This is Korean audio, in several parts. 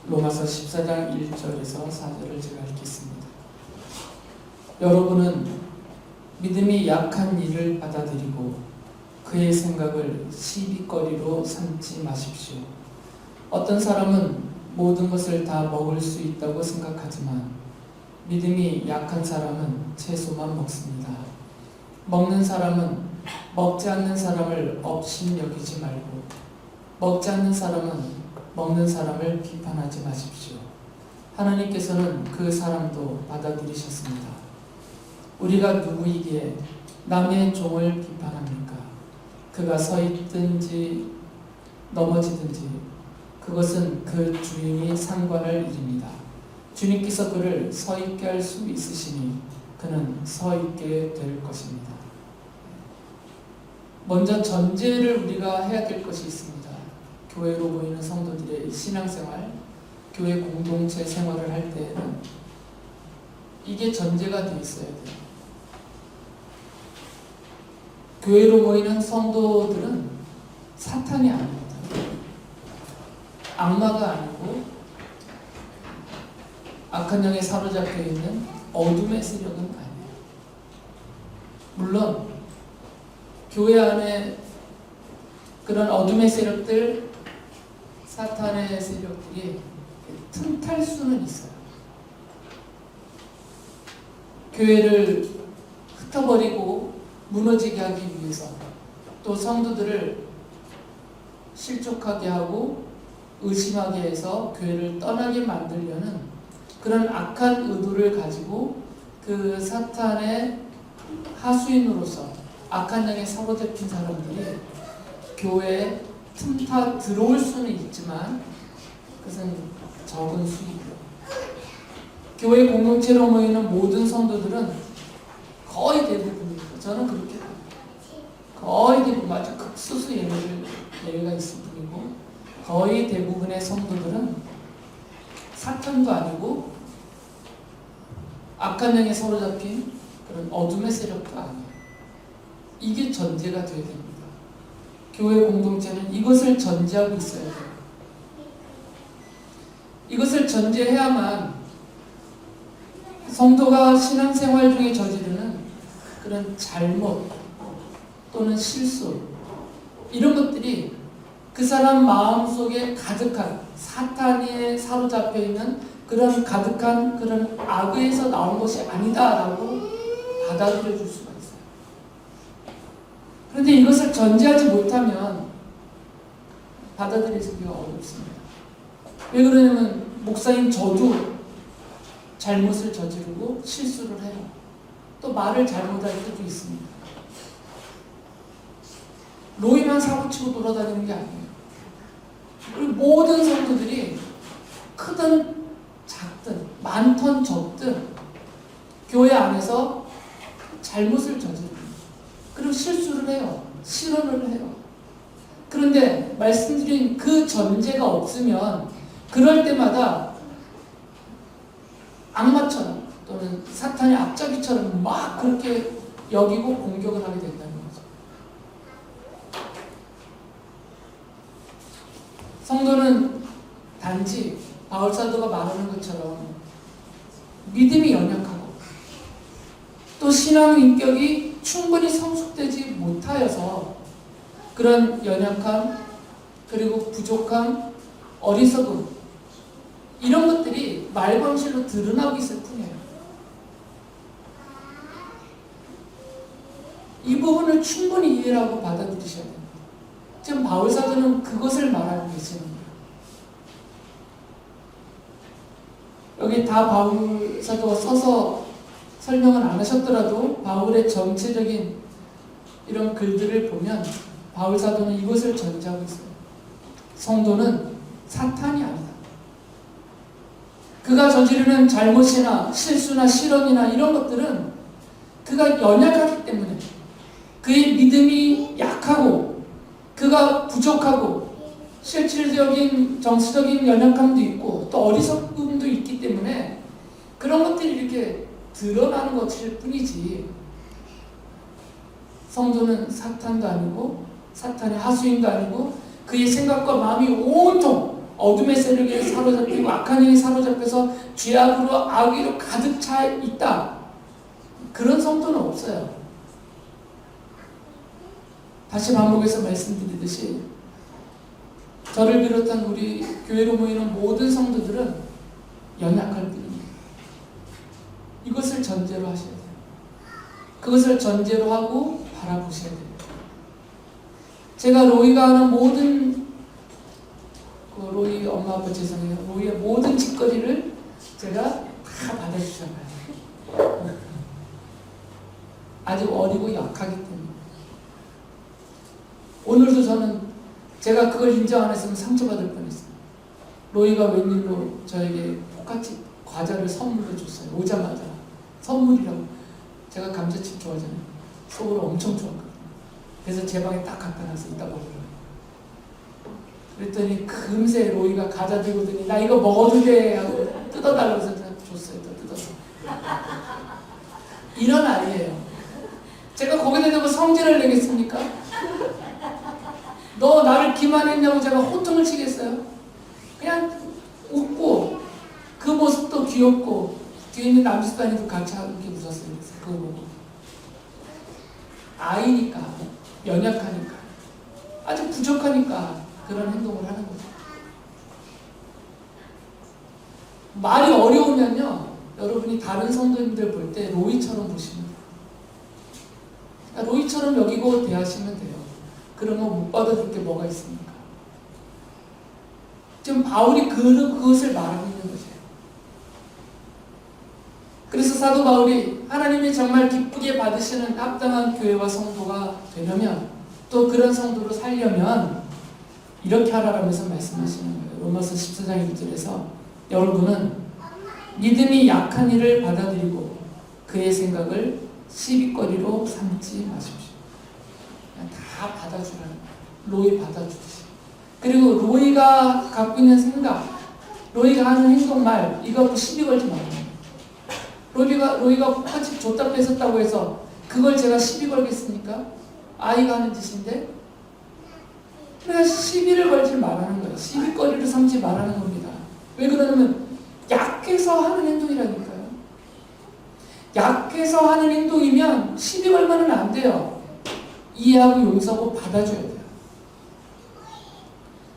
로마서 14장 1절에서 4절을 제가 읽겠습니다. 여러분은 믿음이 약한 이를 받아들이고 그의 생각을 시비거리로 삼지 마십시오. 어떤 사람은 모든 것을 다 먹을 수 있다고 생각하지만 믿음이 약한 사람은 채소만 먹습니다. 먹는 사람은 먹지 않는 사람을 업신 여기지 말고 먹지 않는 사람은 먹는 사람을 비판하지 마십시오. 하나님께서는 그 사람도 받아들이셨습니다. 우리가 누구이기에 남의 종을 비판합니까? 그가 서 있든지 넘어지든지 그것은 그 주인이 상관할 일입니다. 주님께서 그를 서 있게 할 수 있으시니 그는 서 있게 될 것입니다. 먼저 전제를 우리가 해야 될 것이 있습니다. 교회로 모이는 성도들의 신앙생활, 교회 공동체 생활을 할 때에는 이게 전제가 되어 있어야 돼요. 교회로 모이는 성도들은 사탄이 아닙니다. 악마가 아니고 악한 영에 사로잡혀 있는 어둠의 세력은 아니에요. 물론 교회 안에 그런 어둠의 세력들, 사탄의 세력들이 틈탈 수는 있어요. 교회를 흩어버리고 무너지게 하기 위해서, 또 성도들을 실족하게 하고 의심하게 해서 교회를 떠나게 만들려는 그런 악한 의도를 가지고 그 사탄의 하수인으로서 악한 영에 사로잡힌 사람들이 교회에 틈타 들어올 수는 있지만 그것은 적은 수이고요. 교회 공동체로 모이는 모든 성도들은 거의 대부분입니다. 저는 그렇게 거의 대부분, 아주 극소수 예외가 있을 뿐이고 거의 대부분의 성도들은 사탄도 아니고 악한 영에 사로잡힌 그런 어둠의 세력도 아니에요. 이게 전제가 되어야 됩니다. 교회 공동체는 이것을 전제하고 있어야 돼요. 이것을 전제해야만 성도가 신앙생활 중에 저지르는 그런 잘못 또는 실수, 이런 것들이 그 사람 마음속에 가득한 사탄에 사로잡혀 있는 그런 가득한 그런 악에서 나온 것이 아니다라고 받아들여 줄 수가 있어요. 그런데 이것을 전제하지 못하면 받아들이기가 어렵습니다. 왜 그러냐면 목사인 저도 잘못을 저지르고 실수를 해요. 또 말을 잘못할 때도 있습니다. 로이만 사고치고 돌아다니는 게 아니에요. 우리 모든 성도들이 크든 작든 많든 적든 교회 안에서 잘못을 저지릅니다. 그리고 실수를 해요. 실언을 해요. 그런데 말씀드린 그 전제가 없으면 그럴 때마다 악마처럼 또는 사탄의 앞잡이처럼 막 그렇게 여기고 공격을 하게 된다는 거죠. 성도는 단지 바울사도가 말하는 것처럼 믿음이 연약하고 또 신앙 인격이 충분히 성숙되지 못하여서 그런 연약함, 그리고 부족함, 어리석음, 이런 것들이 말방실로 드러나고 있을 뿐이에요. 이 부분을 충분히 이해하고 받아들이셔야 됩니다. 지금 바울사도는 그것을 말하고 계시는 거예요. 여기 다 바울사도가 써서 설명을 안 하셨더라도 바울의 전체적인 이런 글들을 보면 바울사도는 이것을 전제하고 있어요. 성도는 사탄이 아니다. 그가 저지르는 잘못이나 실수나 실언이나 이런 것들은 그가 연약하기 때문에, 그의 믿음이 약하고 그가 부족하고 실질적인 정치적인 연약함도 있고 또 어리석음도 있기 때문에 그런 것들이 이렇게 드러나는 것일 뿐이지, 성도는 사탄도 아니고 사탄의 하수인도 아니고 그의 생각과 마음이 온통 어둠의 세력에 사로잡히고 악한 영이 사로잡혀서 죄악으로 악의로 가득 차 있다. 그런 성도는 없어요. 다시 반복해서 말씀드리듯이 저를 비롯한 우리 교회로 모이는 모든 성도들은 연약할 뿐입니다. 이것을 전제로 하셔야 돼요. 그것을 전제로 하고 바라보셔야 돼요. 제가 로이가 하는 모든 로이 엄마 아빠 죄송해요. 로이의 모든 짓거리를 제가 다 받아주잖아요. 아직 어리고 약하기 때문에. 오늘도 저는 제가 그걸 인정 안 했으면 상처받을 뻔했어요. 로이가 웬일로 저에게 포카치 과자를 선물로 줬어요. 오자마자 선물이라고. 제가 감자칩 좋아하잖아요. 속으로 엄청 좋아하거든요. 그래서 제 방에 딱 갖다 놔서 이따 먹으라고. 그랬더니 금세 로이가 과자 들고 오더니 나 이거 먹어도 돼 하고 뜯어달라고 해서 줬어요. 또 뜯어서. 이런 아이예요. 제가 거기다 대고 성질을 내겠습니까? 너 나를 기만했냐고 제가 호통을 치겠어요? 그냥 웃고 그 모습도 귀엽고 뒤에 있는 남수단이도 같이 함께 웃었어요. 그거 보고. 아이니까, 연약하니까, 아주 부족하니까 그런 행동을 하는 거죠. 말이 어려우면요, 여러분이 다른 성도님들 볼 때 로이처럼 보시면 돼요. 그러니까 로이처럼 여기고 대하시면 돼요. 그러면 못 받아줄 게 뭐가 있습니까? 지금 바울이 그것을 말하고 있는 거죠. 그래서 사도 바울이 하나님이 정말 기쁘게 받으시는 합당한 교회와 성도가 되려면, 또 그런 성도로 살려면 이렇게 하라라면서 말씀하시는 거예요. 로마서 14장 1절에서 여러분은 믿음이 약한 이를 받아들이고 그의 생각을 시비거리로 삼지 마십시오. 그냥 다 받아주라는 거예요. 로이 받아주듯이. 그리고 로이가 갖고 있는 생각, 로이가 하는 행동, 말, 이거 갖고 시비 걸지 말아요. 로이가 포카칩 줬다 뺏었다고 해서 그걸 제가 시비 걸겠습니까? 아이가 하는 짓인데. 그래서 시비를 걸지 말라는 거예요. 시비거리를 삼지 말라는 겁니다. 왜 그러냐면 약해서 하는 행동이라니까요. 약해서 하는 행동이면 시비 걸면은 안 돼요. 이해하고 용서하고 받아줘야 돼요.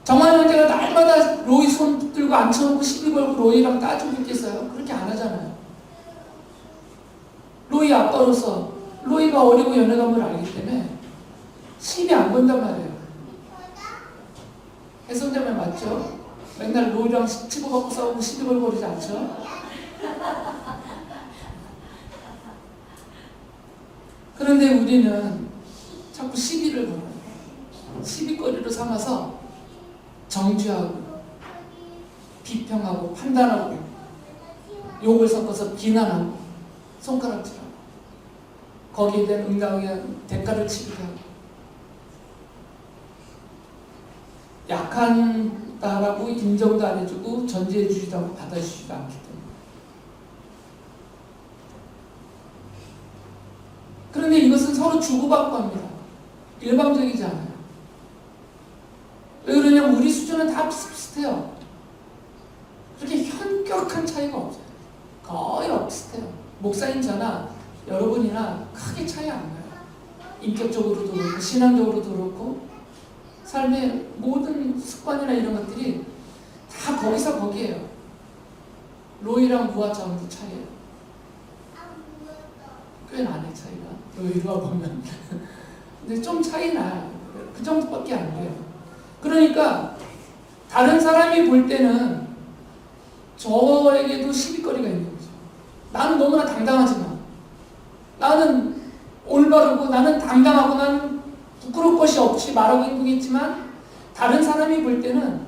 정말 내가 날마다 로이 손 붙들고 앉혀놓고 시비 걸고 로이랑 따지고 있겠어요? 그렇게 안 하잖아요. 로이 아빠로서 로이가 어리고 연애감을 알기 때문에 시비 안 건단 말이에요. 해성자매 맞죠? 맨날 로이랑 치고받고 싸우고 시비 걸고 그러지 않죠? 그런데 우리는 자꾸 시비를 걸어요. 시비거리로 삼아서 정죄하고 비평하고 판단하고 욕을 섞어서 비난하고 손가락질하고 거기에 대한 응당하게 대가를 치르게 하고 약하다라고 인정도 안 해주고 전제해주지도 않고 받아주지도 않기 때문에. 그런데 이것은 서로 주고받고 합니다. 일방적이지 않아요. 왜 그러냐면 우리 수준은 다 비슷비슷해요. 그렇게 현격한 차이가 없어요. 거의 비슷해요. 목사님 저나 여러분이나 크게 차이 안 나요. 인격적으로도 그렇고 신앙적으로도 그렇고 삶의 모든 습관이나 이런 것들이 다 거기서 거기에요. 로이랑 무아 정도 차이예요. 꽤 나네 차이가. 로이와 보면. 근데 좀 차이 나요. 그 정도밖에 안 돼요. 그러니까 다른 사람이 볼 때는 저에게도 시비거리가 있는 거죠. 나는 너무나 당당하지만, 나는 올바르고, 나는 당당하고, 나는 부끄러울 것이 없이 말하고 행동했지만 다른 사람이 볼 때는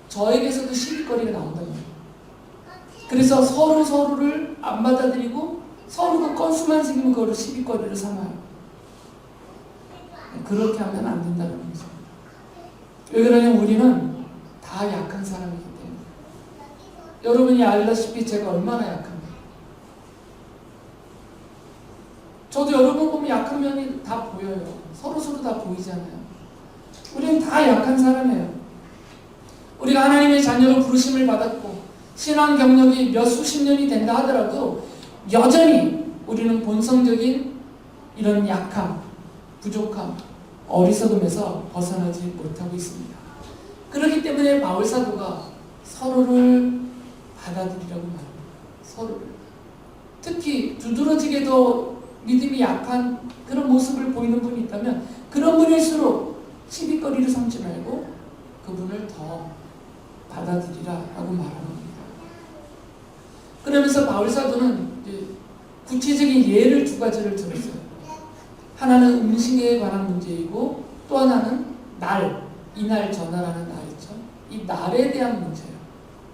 저에게서도 시비거리가 나온다는 거예요. 그래서 서로를 안 받아들이고 서로 그 건수만 생기면 그걸 시비거리를 삼아요. 그렇게 하면 안 된다는 거죠. 왜 그러냐면 우리는 다 약한 사람이기 때문에. 여러분이 알다시피 제가 얼마나 약합니까? 저도 여러분 보면 약한 면이 다 보여요. 서로 다 보이잖아요. 우리는 다 약한 사람이에요. 우리가 하나님의 자녀로 부르심을 받았고 신앙 경력이 몇 수십 년이 된다 하더라도 여전히 우리는 본성적인 이런 약함, 부족함, 어리석음에서 벗어나지 못하고 있습니다. 그렇기 때문에 바울 사도가 서로를 받아들이라고 말합니다. 서로를. 특히 두드러지게도 믿음이 약한 그런 모습을 보이는 분이 있다면 그런 분일수록 시비거리를 삼지 말고 그분을 더 받아들이라라고 말하는 겁니다. 그러면서 바울 사도는 구체적인 예를 두 가지를 들었어요. 하나는 음식에 관한 문제이고 또 하나는 이날 전하라는 날 있죠. 이 날에 대한 문제예요.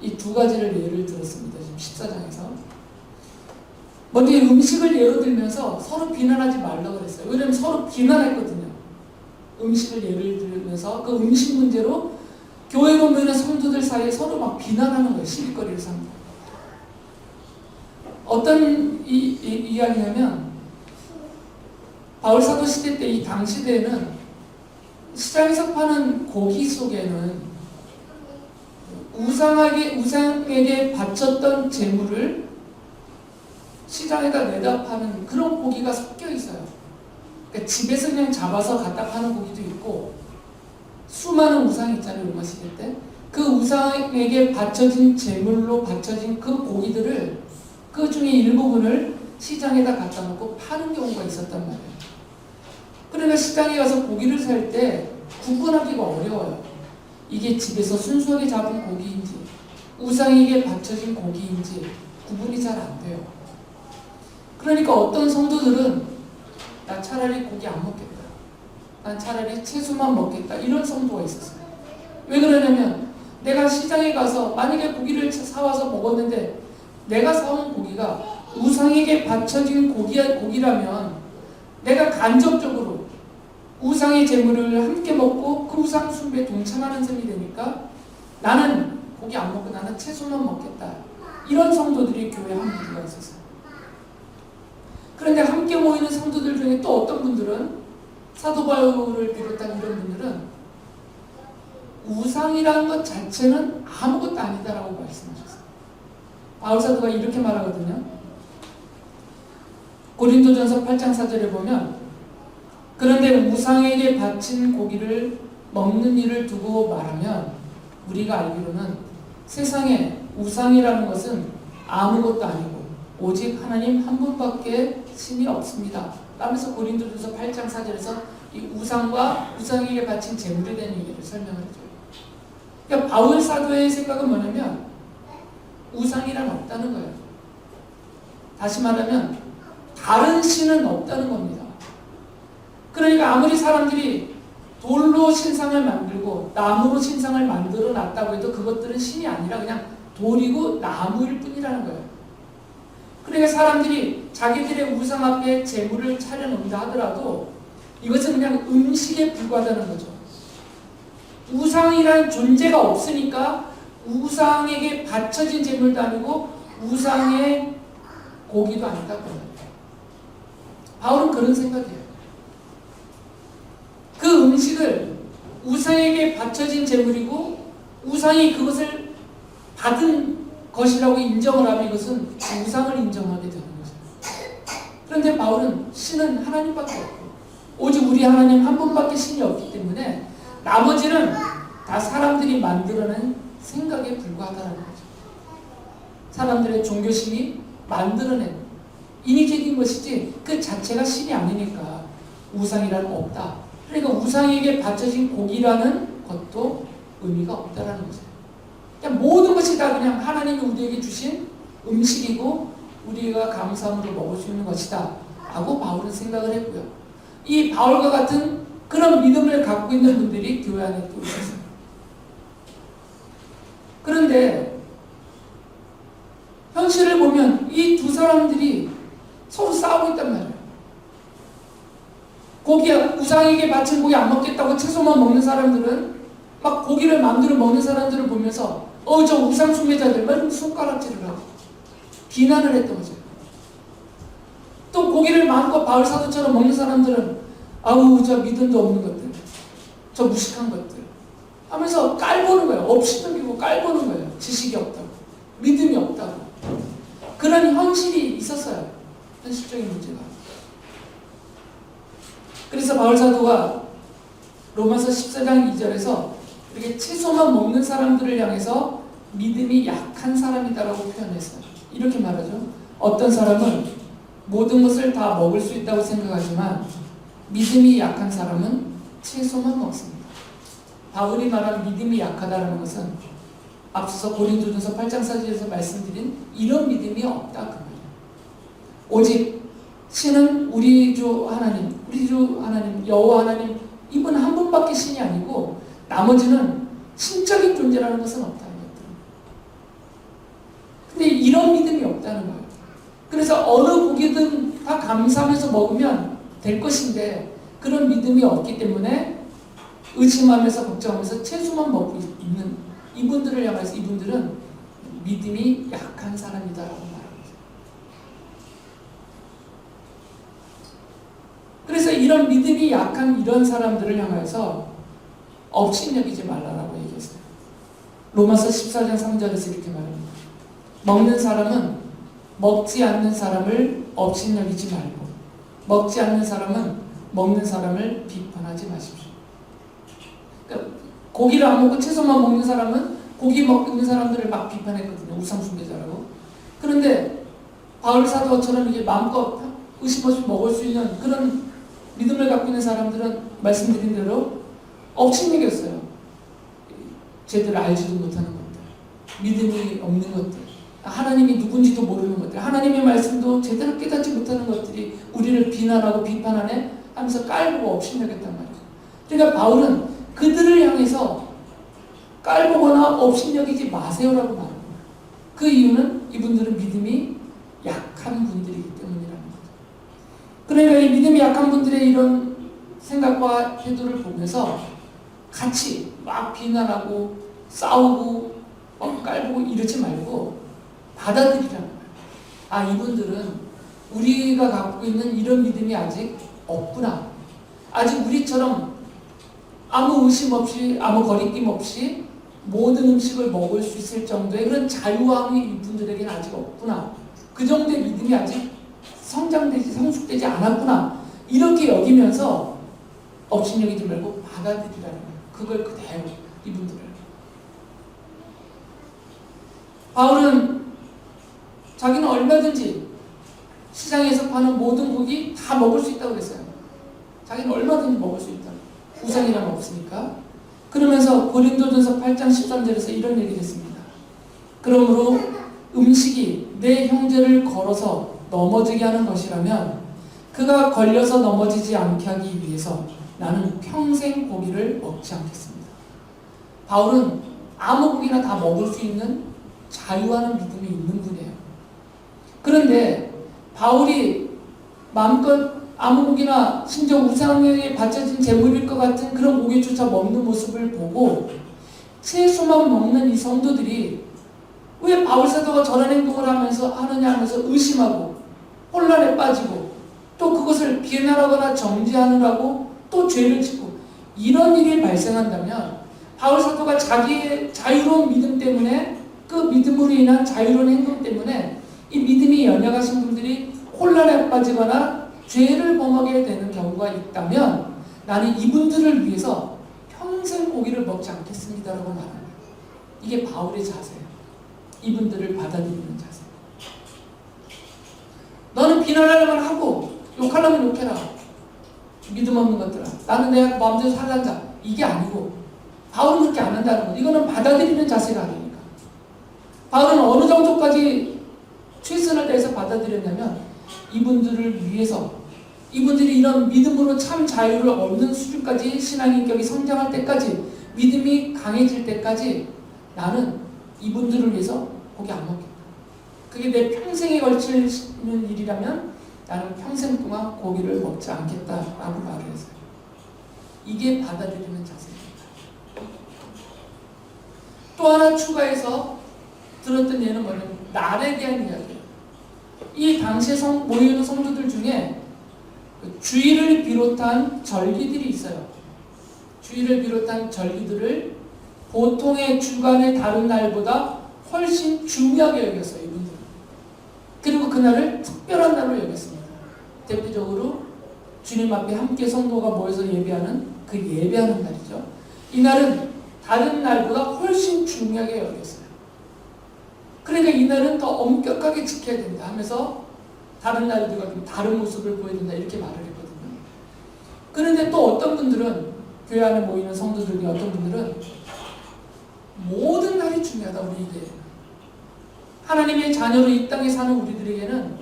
이 두 가지를 예를 들었습니다. 지금 14장에서. 먼저 이 음식을 예로 들면서 서로 비난하지 말라고 그랬어요. 왜냐하면 서로 비난했거든요. 음식을 예를 들면서 그 음식 문제로 교회에 오면 성도들 사이에 서로 막 비난하는 거예요. 시비거리를 삼고. 어떤 이야기냐면 바울 사도 시대 때 이 당시대에는 시장에서 파는 고기 속에는 우상에게 바쳤던 재물을 시장에다 내다 파는 그런 고기가 섞여 있어요. 그러니까 집에서 그냥 잡아서 갖다 파는 고기도 있고 수많은 우상이 있잖아요. 로마 시대 때. 그 우상에게 바쳐진 재물로 바쳐진 그 고기들을 그 중에 일부분을 시장에다 갖다 놓고 파는 경우가 있었단 말이에요. 그러니까 시장에 가서 고기를 살 때 구분하기가 어려워요. 이게 집에서 순수하게 잡은 고기인지 우상에게 바쳐진 고기인지 구분이 잘 안 돼요. 그러니까 어떤 성도들은 나 차라리 고기 안 먹겠다. 난 차라리 채소만 먹겠다. 이런 성도가 있었어요. 왜 그러냐면 내가 시장에 가서 만약에 고기를 사와서 먹었는데 내가 사온 고기가 우상에게 바쳐진 고기라면 내가 간접적으로 우상의 재물을 함께 먹고 그 우상 숭배에 동참하는 셈이 되니까 나는 고기 안 먹고 나는 채소만 먹겠다. 이런 성도들이 교회에 한 무리가 있었어요. 그런데 함께 모이는 성도들 중에 또 어떤 분들은 사도 바울을 비롯한 이런 분들은 우상이라는 것 자체는 아무것도 아니다라고 말씀하셨어요. 바울 사도가 이렇게 말하거든요. 고린도전서 8장 4절에 보면 그런데 우상에게 바친 고기를 먹는 일을 두고 말하면 우리가 알기로는 세상에 우상이라는 것은 아무것도 아니고 오직 하나님 한 분밖에 신이 없습니다. 라면서 고린도전서 8장 4절에서 이 우상과 우상에게 바친 재물에 대한 얘기를 설명을 해줘요. 그러니까 바울 사도의 생각은 뭐냐면 우상이란 없다는 거예요. 다시 말하면 다른 신은 없다는 겁니다. 그러니까 아무리 사람들이 돌로 신상을 만들고 나무로 신상을 만들어 놨다고 해도 그것들은 신이 아니라 그냥 돌이고 나무일 뿐이라는 거예요. 그러니까 사람들이 자기들의 우상 앞에 제물을 차려놓는다 하더라도 이것은 그냥 음식에 불과하다는 거죠. 우상이라는 존재가 없으니까 우상에게 바쳐진 제물도 아니고 우상의 고기도 아니다. 바울은 그런 생각이에요. 그 음식을 우상에게 바쳐진 제물이고 우상이 그것을 받은 것이라고 인정을 하면 이것은 우상을 인정하게 되는 거죠. 그런데 바울은 신은 하나님밖에 없고 오직 우리 하나님 한 분밖에 신이 없기 때문에 나머지는 다 사람들이 만들어낸 생각에 불과하다는 거죠. 사람들의 종교심이 만들어낸 인위적인 것이지 그 자체가 신이 아니니까 우상이라는 거 없다. 그러니까 우상에게 바쳐진 고기라는 것도 의미가 없다라는 거죠. 그냥 모든 것이 다 그냥 하나님이 우리에게 주신 음식이고 우리가 감사함으로 먹을 수 있는 것이다 라고 바울은 생각을 했고요. 이 바울과 같은 그런 믿음을 갖고 있는 분들이 교회 안에 또 있었어요. 그런데 현실을 보면 이 두 사람들이 서로 싸우고 있단 말이에요. 우상에게 바친 고기 안 먹겠다고 채소만 먹는 사람들은 막 고기를 만들어 먹는 사람들을 보면서 저 우상 숭배자들만 손가락질을 하고 비난을 했던 거죠. 또 고기를 마음껏 바울 사도처럼 먹는 사람들은 아우 저 믿음도 없는 것들, 저 무식한 것들, 하면서 깔보는 거예요. 업신여기고 깔보는 거예요. 지식이 없다고, 믿음이 없다고. 그런 현실이 있었어요. 현실적인 문제가. 그래서 바울 사도가 로마서 14장 2절에서 이렇게 채소만 먹는 사람들을 향해서 믿음이 약한 사람이다라고 표현했어요. 이렇게 말하죠. 어떤 사람은 모든 것을 다 먹을 수 있다고 생각하지만 믿음이 약한 사람은 채소만 먹습니다. 바울이 말한 믿음이 약하다는 것은 앞서 고린도전서 8장 4절에서 말씀드린 이런 믿음이 없다 그 말이에요. 오직 신은 우리 주 하나님 여호와 하나님, 이분 한 분밖에 신이 아니고 나머지는 신적인 존재라는 것은 없다는 것들. 근데 이런 믿음이 없다는 거예요. 그래서 어느 고기든 다 감사하면서 먹으면 될 것인데 그런 믿음이 없기 때문에 의심하면서 걱정하면서 채소만 먹고 있는 이분들을 향해서 이분들은 믿음이 약한 사람이다라고 말합니다. 그래서 이런 믿음이 약한 이런 사람들을 향해서 업신여기지 말라라고 얘기했어요. 로마서 14장 3절에서 이렇게 말합니다. 먹는 사람은 먹지 않는 사람을 업신여기지 말고 먹지 않는 사람은 먹는 사람을 비판하지 마십시오. 그러니까 고기를 안 먹고 채소만 먹는 사람은 고기 먹는 사람들을 막 비판했거든요. 우상숭배자라고. 그런데 바울 사도처럼 이게 마음껏 의심 없이 먹을 수 있는 그런 믿음을 갖고 있는 사람들은 말씀드린 대로 업신여겼어요. 제대로 알지도 못하는 것들, 믿음이 없는 것들, 하나님이 누군지도 모르는 것들, 하나님의 말씀도 제대로 깨닫지 못하는 것들이 우리를 비난하고 비판하네 하면서 깔보고 업신여겼단 말이에요. 그러니까 바울은 그들을 향해서 깔보거나 업신여기지 마세요라고 말합니다. 그 이유는 이분들은 믿음이 약한 분들이기 때문이라는 거죠. 그러니까 이 믿음이 약한 분들의 이런 생각과 태도를 보면서 같이 막 비난하고 싸우고 막 깔보고 이러지 말고 받아들이라는 거예요. 아, 이분들은 우리가 갖고 있는 이런 믿음이 아직 없구나. 아직 우리처럼 아무 의심 없이 아무 거리낌 없이 모든 음식을 먹을 수 있을 정도의 그런 자유함이 이분들에게는 아직 없구나. 그 정도의 믿음이 아직 성숙되지 않았구나. 이렇게 여기면서 업신여기지 말고 받아들이라는 거예요. 그걸 그대로 이분들을. 바울은 자기는 얼마든지 시장에서 파는 모든 고기 다 먹을 수 있다고 그랬어요. 자기는 얼마든지 먹을 수 있다. 우상이란 없으니까. 그러면서 고린도전서 8장 13절에서 이런 얘기를 했습니다. 그러므로 음식이 내 형제를 걸어서 넘어지게 하는 것이라면 그가 걸려서 넘어지지 않게 하기 위해서 나는 평생 고기를 먹지 않겠습니다. 바울은 아무 고기나 다 먹을 수 있는 자유하는 믿음이 있는 분이에요. 그런데 바울이 마음껏 아무 고기나 심지어 우상에 바쳐진 제물일 것 같은 그런 고기조차 먹는 모습을 보고 채소만 먹는 이 성도들이 왜 바울 사도가 저런 행동을 하느냐 하면서 의심하고 혼란에 빠지고 또 그것을 비난하거나 정죄하느라고 또 죄를 짓고 이런 일이 발생한다면 바울 사도가 자기의 자유로운 믿음 때문에 그 믿음으로 인한 자유로운 행동 때문에 이 믿음이 연약하신 분들이 혼란에 빠지거나 죄를 범하게 되는 경우가 있다면 나는 이분들을 위해서 평생 고기를 먹지 않겠습니다라고 말합니다. 이게 바울의 자세예요. 이분들을 받아들이는 자세. 너는 비난하려면 하고 욕하려면 욕해라. 믿음 없는 것들아. 나는 내가 마음대로 살란다. 이게 아니고 바울은 그렇게 안 한다는 것. 이거는 받아들이는 자세가 아니니까. 바울은 어느 정도까지 최선을 다해서 받아들였냐면 이분들을 위해서 이분들이 이런 믿음으로 참 자유를 얻는 수준까지 신앙인격이 성장할 때까지 믿음이 강해질 때까지 나는 이분들을 위해서 고기 안 먹겠다. 그게 내 평생에 걸치는 일이라면 나는 평생 동안 고기를 먹지 않겠다라고 말을 했어요. 이게 받아들이는 자세입니다. 또 하나 추가해서 들었던 예는 뭐냐면 날에 대한 이야기예요. 이 당시에 모여있는 성도들 중에 주일을 비롯한 절기들이 있어요. 주일을 비롯한 절기들을 보통의 주간의 다른 날보다 훨씬 중요하게 여겼어요, 이분들은. 그리고 그날을 특별한 날로 여겼습니다. 대표적으로 주님 앞에 함께 성도가 모여서 예배하는 그 예배하는 날이죠. 이날은 다른 날보다 훨씬 중요하게 여겼어요. 그러니까 이날은 더 엄격하게 지켜야 된다 하면서 다른 날들과 좀 다른 모습을 보여야 된다 이렇게 말을 했거든요. 그런데 또 어떤 분들은, 교회 안에 모이는 성도들 중에 어떤 분들은 모든 날이 중요하다, 우리에게. 하나님의 자녀로 이 땅에 사는 우리들에게는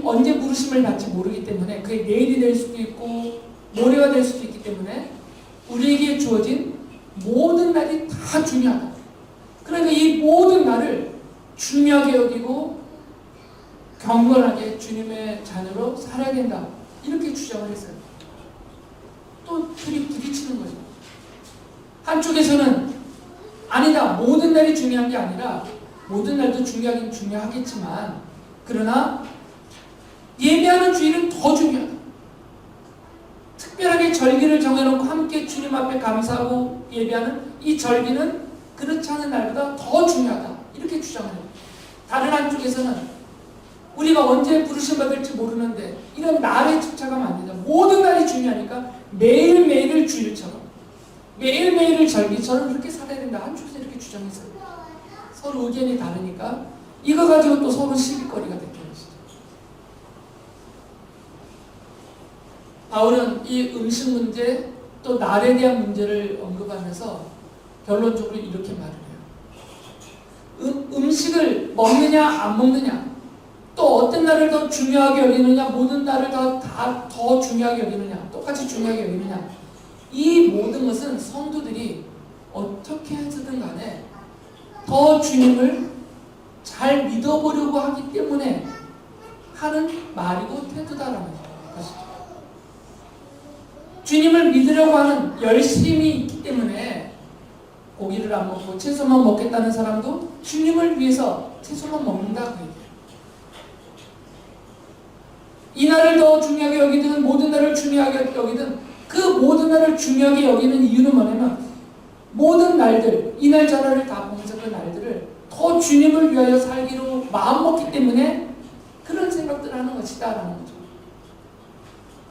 언제 부르심을 받지 모르기 때문에 그게 내일이 될 수도 있고 모레가 될 수도 있기 때문에 우리에게 주어진 모든 날이 다 중요하다. 그러니까 이 모든 날을 중요하게 여기고 경건하게 주님의 자녀로 살아야 된다. 이렇게 주장을 했어요. 또 부딪히는 거죠. 한쪽에서는 아니다. 모든 날이 중요한 게 아니라 모든 날도 중요하긴 중요하겠지만 그러나 예배하는 주일은 더 중요하다. 특별하게 절기를 정해놓고 함께 주님 앞에 감사하고 예배하는 이 절기는 그렇지 않은 날보다 더 중요하다. 이렇게 주장을 해요. 다른 한쪽에서는 우리가 언제 부르심 받을지 모르는데 이런 날에 집착하면 안 된다. 모든 날이 중요하니까 매일매일을 주일처럼 매일매일을 절기처럼 그렇게 살아야 된다. 한쪽에서 이렇게 주장했어요. 서로 의견이 다르니까 이거 가지고 또 서로 시비거리가 됐던 것이죠. 바울은 이 음식 문제 또 날에 대한 문제를 언급하면서 결론적으로 이렇게 말을 해요. 음식을 먹느냐 안 먹느냐, 또 어떤 날을 더 중요하게 여기느냐, 모든 날을 다 더 중요하게 여기느냐, 똑같이 중요하게 여기느냐, 이 모든 것은 성도들이 어떻게 해서든 간에 더 주님을 잘 믿어보려고 하기 때문에 하는 말이고 태도다라는 것이죠. 주님을 믿으려고 하는 열심이 있기 때문에 고기를 안 먹고 채소만 먹겠다는 사람도 주님을 위해서 채소만 먹는다 그 얘기예요. 이 날을 더 중요하게 여기든 모든 날을 중요하게 여기든 그 모든 날을 중요하게 여기는 이유는 뭐냐면 모든 날들, 이날 저날을 다 보면서 그 날들을 더 주님을 위하여 살기로 마음먹기 때문에 그런 생각들을 하는 것이다 라는 거죠.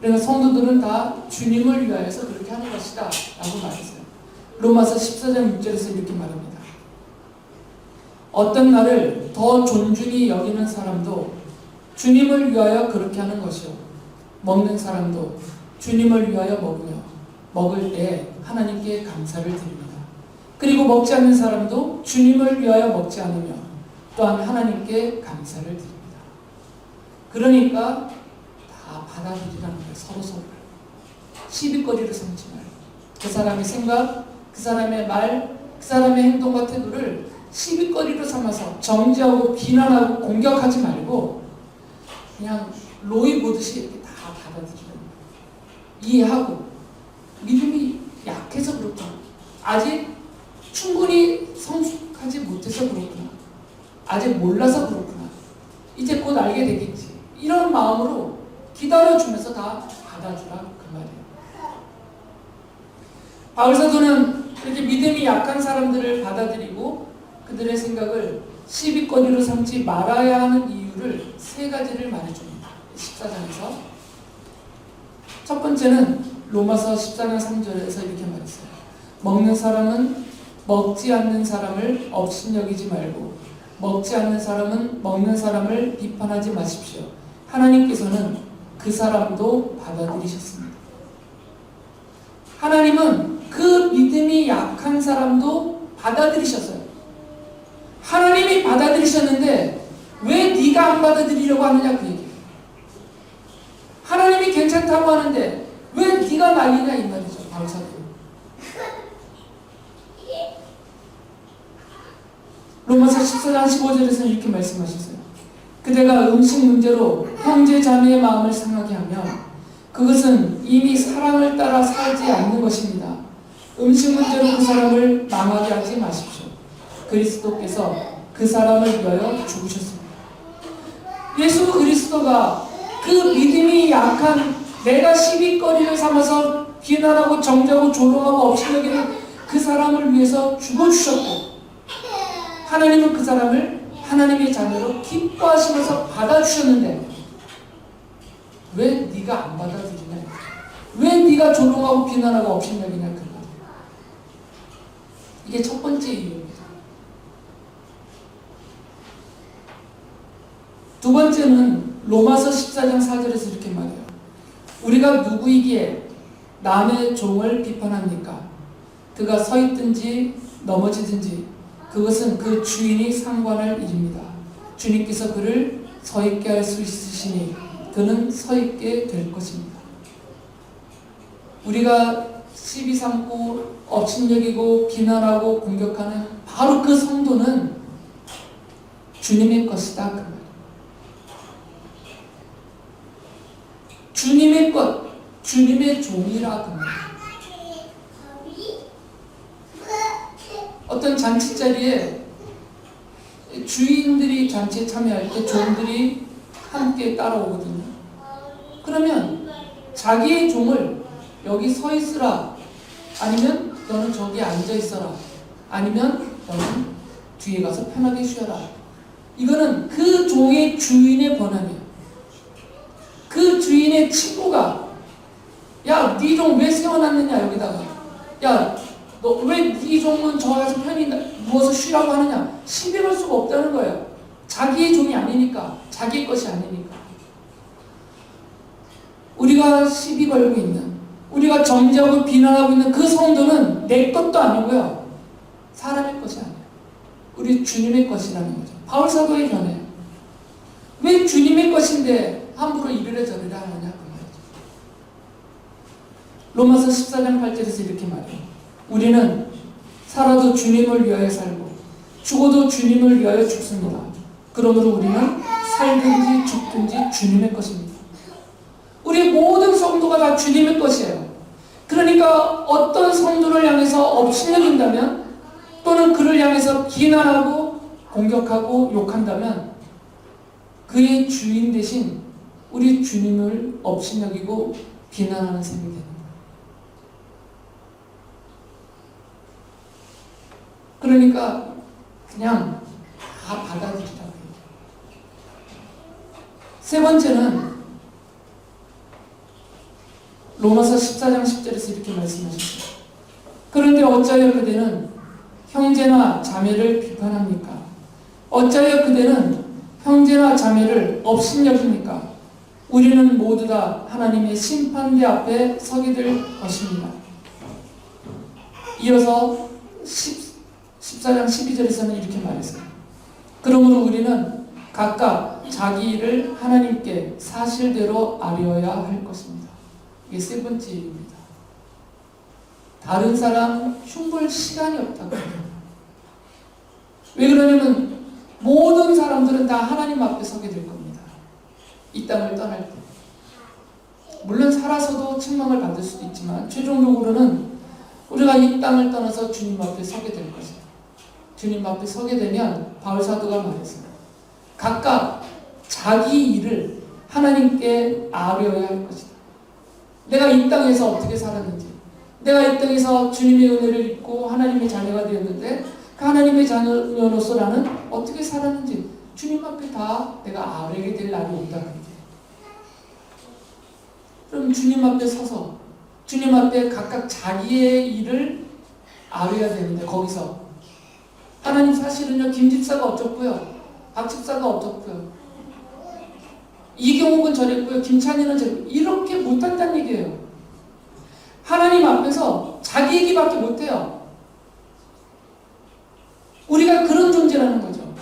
그래서 성도들은 다 주님을 위하여서 그렇게 하는 것이다 라고 말했어요. 로마서 14장 6절에서 이렇게 말합니다. 어떤 날을 더 존중히 여기는 사람도 주님을 위하여 그렇게 하는 것이요, 먹는 사람도 주님을 위하여 먹으며 먹을 때 하나님께 감사를 드립니다. 그리고 먹지 않는 사람도 주님을 위하여 먹지 않으며 또한 하나님께 감사를 드립니다. 그러니까 다 받아들이라는 거예요. 서로서로 시비거리를 삼지 말고 그 사람의 생각, 그 사람의 말, 그 사람의 행동과 태도를 시비거리로 삼아서 정죄하고 비난하고 공격하지 말고 그냥 로이 보듯이 이렇게 다 받아들이는 거예요. 이해하고 믿음이 약해서 그렇구나, 아직 충분히 성숙하지 못해서 그렇구나, 아직 몰라서 그렇구나, 이제 곧 알게 되겠지, 이런 마음으로 기다려주면서 다 받아주라 그 말이에요. 바울 사도는 이렇게 믿음이 약한 사람들을 받아들이고 그들의 생각을 시비거리로 삼지 말아야 하는 이유를 세 가지를 말해줍니다. 14장에서 첫 번째는 로마서 14장 3절에서 이렇게 말했어요. 먹는 사람은 먹지 않는 사람을 업신여기지 말고 먹지 않는 사람은 먹는 사람을 비판하지 마십시오. 하나님께서는 그 사람도 받아들이셨습니다. 하나님은 그 믿음이 약한 사람도 받아들이셨어요. 하나님이 받아들이셨는데 왜 네가 안 받아들이려고 하느냐 그 얘기예요. 하나님이 괜찮다고 하는데 왜 네가 난리냐 이 말이죠. 바울 사도. 로마서 14장 15절에서는 이렇게 말씀하셨어요. 그대가 음식 문제로 형제 자매의 마음을 상하게 하면 그것은 이미 사랑을 따라 살지 않는 것입니다. 음식 문제로 그 사람을 망하게 하지 마십시오. 그리스도께서 그 사람을 위하여 죽으셨습니다. 예수 그리스도가 그 믿음이 약한 내가 시비거리를 삼아서 비난하고 정죄하고 조롱하고 업신여기는 그 사람을 위해서 죽어주셨고 하나님은 그 사람을 하나님의 자녀로 기뻐하시면서 받아주셨는데 왜 네가 안 받아들이냐? 왜 네가 조롱하고 비난하고 업신여기냐? 그 말. 이게 첫 번째 이유입니다. 두 번째는 로마서 14장 4절에서 이렇게 말해요. 우리가 누구이기에 남의 종을 비판합니까? 그가 서 있든지 넘어지든지 그것은 그 주인이 상관할 일입니다. 주님께서 그를 서 있게 할 수 있으시니 그는 서 있게 될 것입니다. 우리가 시비 삼고 업신여기고 비난하고 공격하는 바로 그 성도는 주님의 것이다 그 말이에요. 주님의 것, 주님의 종이라 그 말이에요. 어떤 잔치 자리에 주인들이 잔치에 참여할 때 종들이 함께 따라오거든요. 그러면 자기의 종을 여기 서 있으라, 아니면 너는 저기 앉아 있어라, 아니면 너는 뒤에 가서 편하게 쉬어라. 이거는 그 종의 주인의 권한이에요. 그 주인의 친구가 야, 네 종 왜 세워놨느냐 여기다가, 야, 너 왜 네 종은 저 가서 편히 누워서 쉬라고 하느냐, 시비 걸 수가 없다는 거예요. 자기의 종이 아니니까, 자기의 것이 아니니까. 우리가 시비 걸고 있는, 우리가 정죄하고 비난하고 있는 그 성도는 내 것도 아니고요, 사람의 것이 아니에요. 우리 주님의 것이라는 거죠. 바울 사도의 견해예요. 왜 주님의 것인데 함부로 이르래 저르래 하느냐 그 말이죠. 로마서 14장 8절에서 이렇게 말해요. 우리는 살아도 주님을 위하여 살고 죽어도 주님을 위하여 죽습니다. 그러므로 우리는 살든지 죽든지 주님의 것입니다. 우리 모든 성도가 다 주님의 것이에요. 그러니까 어떤 성도를 향해서 업신여긴다면, 또는 그를 향해서 비난하고 공격하고 욕한다면 그의 주인 대신 우리 주님을 업신여기고 비난하는 셈이 됩니다. 그러니까 그냥 다 받아들이라고 해요. 세 번째는 로마서 14장 10절에서 이렇게 말씀하셨어요. 그런데 어찌하여 그대는 형제나 자매를 비판합니까? 어찌하여 그대는 형제나 자매를 업신여깁니까? 우리는 모두 다 하나님의 심판대 앞에 서게 될 것입니다. 이어서 14장 12절에서는 이렇게 말했어요. 그러므로 우리는 각각 자기 일을 하나님께 사실대로 아뢰어야 할 것입니다. 이게 세 번째 일입니다. 다른 사람 흉볼 시간이 없다고 합니다. 왜 그러냐면 모든 사람들은 다 하나님 앞에 서게 될 겁니다. 이 땅을 떠날 때. 물론 살아서도 책망을 받을 수도 있지만 최종적으로는 우리가 이 땅을 떠나서 주님 앞에 서게 될 것이에요. 주님 앞에 서게 되면 바울 사도가 말했어요. 각각 자기 일을 하나님께 아뢰어야 할 것이다. 내가 이 땅에서 어떻게 살았는지, 내가 이 땅에서 주님의 은혜를 입고 하나님의 자녀가 되었는데 그 하나님의 자녀로서 나는 어떻게 살았는지 주님 앞에 다 내가 아뢰게 될 날이 온다. 그럼 주님 앞에 서서 주님 앞에 각각 자기의 일을 아뢰야 되는데, 거기서 하나님 사실은요, 김 집사가 어쩌고요, 박 집사가 어떻고요, 이경욱은 저랬고요, 김찬희는 저랬고요, 이렇게 못한다는 얘기예요. 하나님 앞에서 자기 얘기밖에 못해요. 우리가 그런 존재라는 거죠.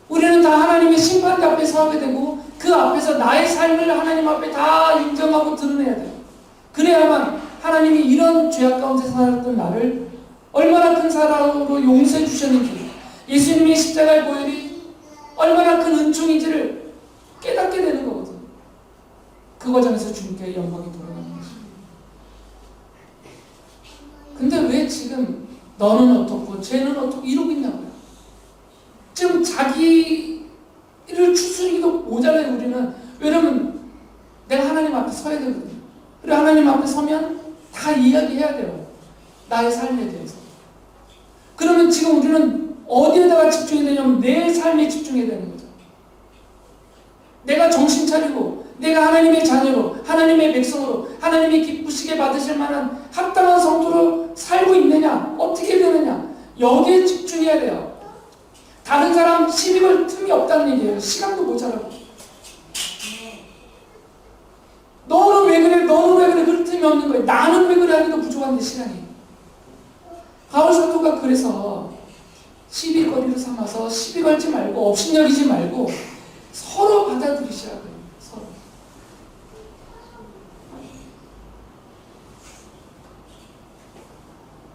우리는 다 하나님의 심판대 앞에 서게 되고 그 앞에서 나의 삶을 하나님 앞에 다 인정하고 드러내야 돼요. 그래야만 하나님이 이런 죄악 가운데 살았던 나를 얼마나 큰 사랑으로 용서해 주셨는지, 예수님의 십자가의 보혈이 얼마나 큰 은총인지를 깨닫게 되는 거거든요. 그 과정에서 주님께 영광이 돌아가는 것입니다. 근데 왜 지금 너는 어떻고 쟤는 어떻고 이러고 있냐고요. 지금 자기를 추스리기도 모자라요. 우리는. 왜냐면 내가 하나님 앞에 서야 되거든요. 그리고 하나님 앞에 서면 다 이야기해야 돼요. 나의 삶에 대해서. 그러면 지금 우리는 어디에다가 집중해야 되냐면 내 삶에 집중해야 되는 거죠. 내가 정신 차리고 내가 하나님의 자녀로, 하나님의 백성으로, 하나님이 기쁘시게 받으실 만한 합당한 성도로 살고 있느냐, 어떻게 되느냐, 여기에 집중해야 돼요. 다른 사람 시비 걸 틈이 없다는 얘기예요. 시간도 모자라고. 너는 왜 그래? 너는 왜 그래? 그럴 틈이 없는 거예요. 나는 왜 그래? 하기도 부족한데 시간이. 바울 사도가 그래서 시비거리를 삼아서 시비 걸지 말고 업신여기지 말고 서로 받아들이시라고요. 서로.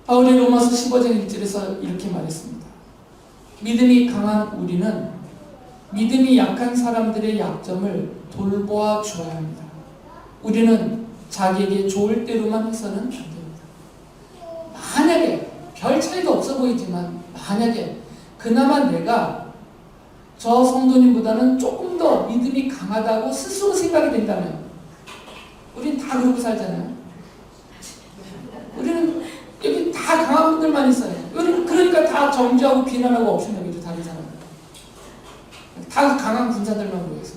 바울이 로마서 15장 1절에서 이렇게 말했습니다. 믿음이 강한 우리는 믿음이 약한 사람들의 약점을 돌보아 주어야 합니다. 우리는 자기에게 좋을 대로만 해서는 안 됩니다. 만약에 별 차이도 없어 보이지만 만약에 그나마 내가 저 성도님보다는 조금 더 믿음이 강하다고 스스로 생각이 된다면 우리는 다 그러고 살잖아요. 우리는 여기 다 강한 분들만 있어요. 우리는 그러니까 다 정죄하고 비난하고 업신여기죠. 다른 사람 다 강한 군사들만 모여서.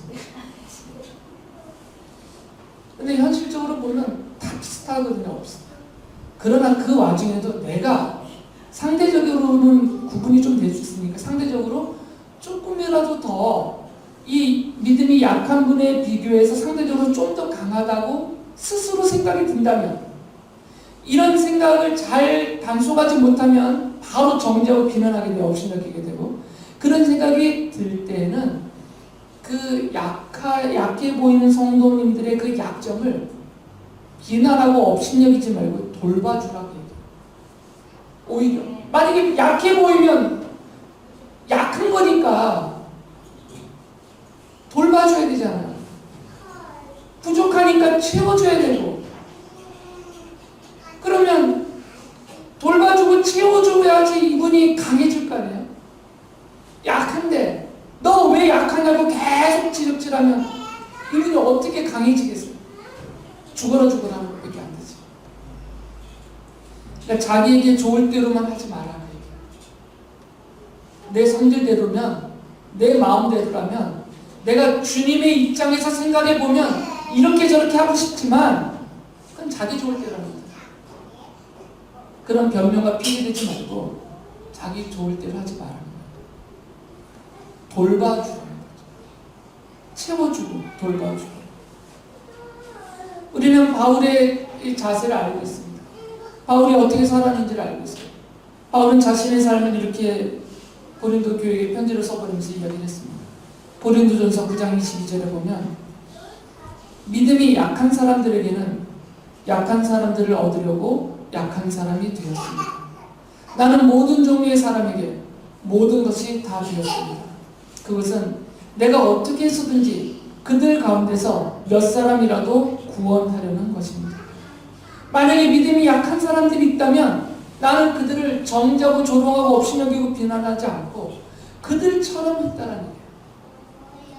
근데 현실적으로 보면 다 비슷하거든요. 없어요. 그러나 그 와중에도 내가 상대적으로는 구분이 좀 될 수 있으니까 상대적으로 조금이라도 더 이 믿음이 약한 분에 비교해서 상대적으로 좀 더 강하다고 스스로 생각이 든다면, 이런 생각을 잘 단속하지 못하면 바로 정죄하고 비난하게 되고 업신여기게 되고, 그런 생각이 들 때는 그 약해 보이는 성도님들의 그 약점을 비난하고 업신여기지 말고 돌봐주라고 해요. 오히려 만약에 약해 보이면 약한 거니까 돌봐줘야 되잖아요. 부족하니까 채워줘야 되고, 그러면 돌봐주고 채워줘야지 이분이 강해질 거 아니에요. 약한데 너 왜 약하냐고 계속 지적질하면 이분이 어떻게 강해지겠어요? 죽어라 하는 것밖에 안 되지. 그러니까 자기에게 좋을 대로만 하지 말라는 얘기예요. 내 성질대로면, 내 마음대로라면, 내가 주님의 입장에서 생각해 보면 이렇게 저렇게 하고 싶지만 그건 자기 좋을 대로 하는 거예요. 그런 변명과 핑계대지 말고 자기 좋을 대로 하지 말라는 거예요. 돌봐주라는 거죠. 채워주고 돌봐주고. 우리는 바울의 이 자세를 알고 있습니다. 바울이 어떻게 살았는지를 알고 있어요. 바울은 자신의 삶을 이렇게 고린도 교회에 편지를 써버리면서 이야기를 했습니다. 고린도전서 9장 22절에 보면 믿음이 약한 사람들에게는 약한 사람들을 얻으려고 약한 사람이 되었습니다. 나는 모든 종류의 사람에게 모든 것이 다 되었습니다. 그것은 내가 어떻게 해서든지 그들 가운데서 몇 사람이라도 구원하려는 것입니다. 만약에 믿음이 약한 사람들이 있다면 나는 그들을 정죄하고 조롱하고 업신여기고 비난하지 않고 그들처럼 했다라는 거예요.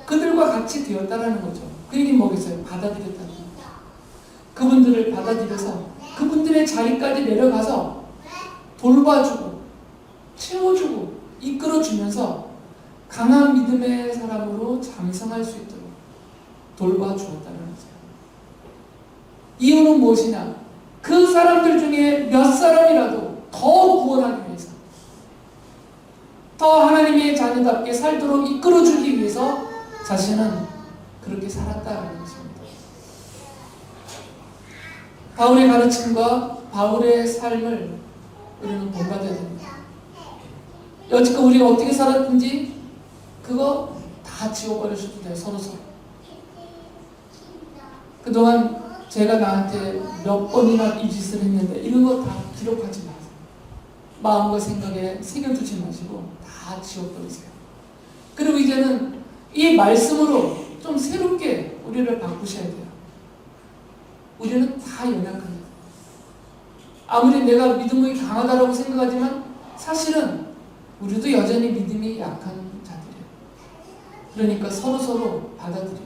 그들과 같이 되었다라는 거죠. 그 얘기는 뭐겠어요? 받아들였다는 거예요. 그분들을 받아들여서 그분들의 자리까지 내려가서 돌봐주고 채워주고 이끌어주면서 강한 믿음의 사람으로 장성할 수 있도록 돌봐주었다는 거죠. 이유는 무엇이냐? 그 사람들 중에 몇 사람이라도 더 구원하기 위해서, 더 하나님의 자녀답게 살도록 이끌어주기 위해서 자신은 그렇게 살았다는 것입니다. 바울의 가르침과 바울의 삶을 우리는 본받아야 됩니다. 여지껏 우리가 어떻게 살았든지 그거 다 지워버리셔도 돼요. 서로서로. 그동안 제가 나한테 몇 번이나 이 짓을 했는데 이런 거 다 기록하지 마세요. 마음과 생각에 새겨두지 마시고 다 지워버리세요. 그리고 이제는 이 말씀으로 좀 새롭게 우리를 바꾸셔야 돼요. 우리는 다 연약합니다. 아무리 내가 믿음이 강하다고 생각하지만 사실은 우리도 여전히 믿음이 약한 자들이에요. 그러니까 서로서로 받아들이고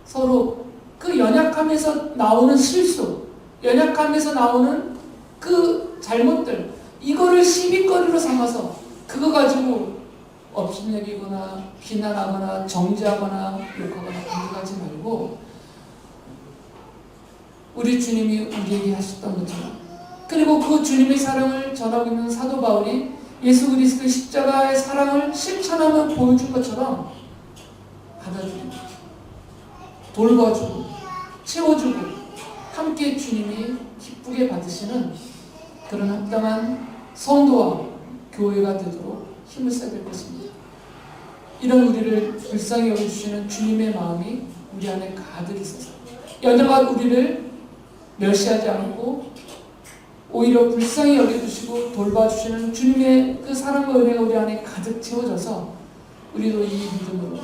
서로 그 연약함에서 나오는 실수, 연약함에서 나오는 그 잘못들, 이거를 시비거리로 삼아서 그거 가지고 업신여기거나 비난하거나 정죄하거나 욕하거나 공격하지 말고, 우리 주님이 우리에게 하셨던 것처럼, 그리고 그 주님의 사랑을 전하고 있는 사도 바울이 예수 그리스도의 십자가의 사랑을 실천하며 보여준 것처럼 받아들이고 돌봐주고 채워주고 함께 주님이 기쁘게 받으시는 그런 합당한 성도와 교회가 되도록 힘을 써야 될 것입니다. 이런 우리를 불쌍히 여겨주시는 주님의 마음이 우리 안에 가득 있어서 여전한 우리를 멸시하지 않고 오히려 불쌍히 여겨주시고 돌봐주시는 주님의 그 사랑과 은혜가 우리 안에 가득 채워져서 우리도 이 믿음으로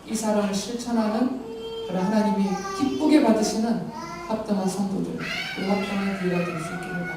이 사랑을 실천하는 그런 하나님이 기쁘게 받으시는 합당한 성도들, 그 합당한 교회가 될 수 있기를